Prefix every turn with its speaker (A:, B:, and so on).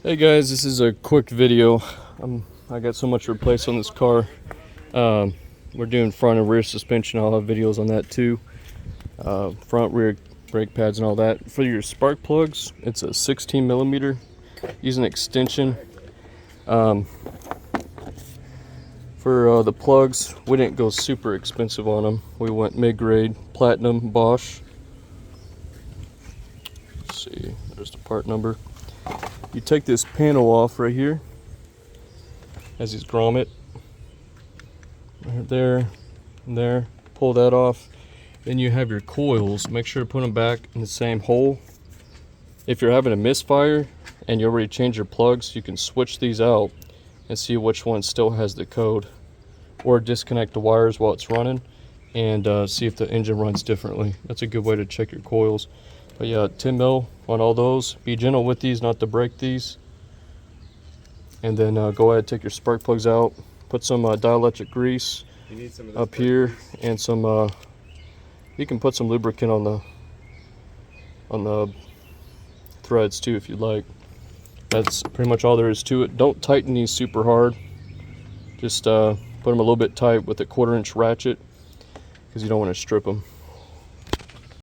A: Hey guys, this is a quick video. I got so much to replace on this car. We're doing front and rear suspension. I'll have videos on that too. Front, rear brake pads and all that. For your spark plugs, it's a 16 millimeter. Use an extension. For the plugs, we didn't go super expensive on them. We went mid-grade, platinum, Bosch. Let's see, there's the part number. You take this panel off right here, as these grommet, right there, and there. Pull that off. Then you have your coils. Make sure to put them back in the same hole. If you're having a misfire and you already changed your plugs, you can switch these out and see which one still has the code, or disconnect the wires while it's running and see if the engine runs differently. That's a good way to check your coils. But yeah, 10 mil on all those. Be gentle with these, not to break these. And then go ahead, take your spark plugs out. Put some dielectric grease up here, and some. You can put some lubricant on the threads too if you'd like. That's pretty much all there is to it. Don't tighten these super hard. Just put them a little bit tight with a 1/4 inch ratchet, because you don't want to strip them.